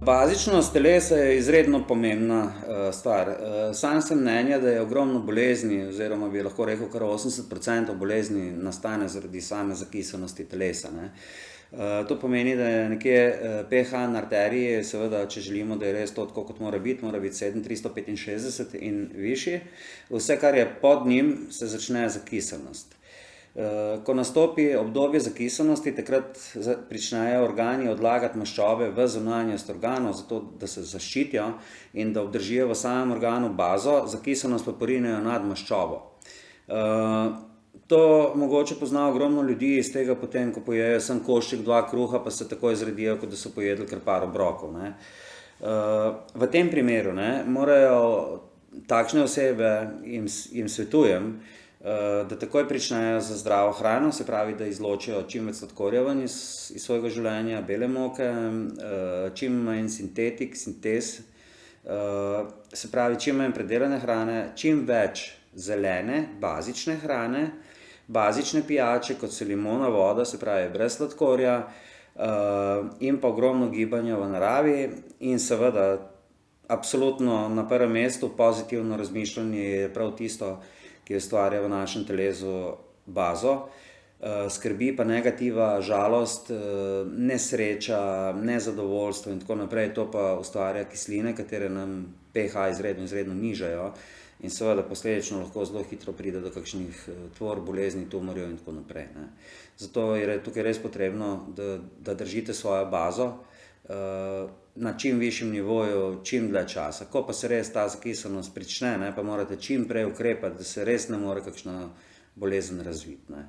Bazičnost telesa je izredno pomembna stvar. Sam sem mnenja, da je ogromno bolezni, oziroma bi lahko rekel kar 80% bolezni nastane zaradi same zakisanosti telesa, ne. To pomeni, da je nekje pH na arteriji, seveda, če želimo, da je res to tako, kot mora biti 7,365 in višji. Vse, kar je pod njim, se začne zakisanost. Ko nastopi obdobje zakisanosti, takrat pričnejo organi odlagati maščobe v zunanjost organov, zato da se zaščitijo in da obdržijo v samem organu bazo, zakisanost pa porinejo nad maščobo. To mogoče pozna ogromno ljudi iz tega potem, ko pojejo samo košček, 2 kruha, pa se takoj zredijo, kot da so pojedli kar par obrokov, ne. V tem primeru, ne, morajo takšne osebe, jim svetujem, da takoj pričnejo z zdravo hrano, se pravi, da izločijo čim več sladkorja ven iz svojega življenja, bele moke, čim manj sintez, se pravi, čim manj predelane hrane, čim več zelene, bazične hrane, bazične pijače, kot so limona, voda, se pravi, brez sladkorja, in pa ogromno gibanja v naravi in seveda absolutno na prvem mestu pozitivno razmišljanje je prav tisto, ki ustvarja v našem telesu bazo, skrbi pa negativa, žalost, nesreča, nezadovoljstvo in tako naprej, to pa ustvarja kisline, katere nam pH izredno nižajo in seveda posledično lahko zelo hitro pride do kakšnih tvorb, bolezni, tumorjev in tako naprej, ne. Zato je tukaj res potrebno, da držite svojo bazo na čim višjem nivoju, čim dlje časa. Ko pa se res ta zakisanost prične, ne, pa morate čim prej ukrepati, da se res ne more kakšna bolezen razviti, ne.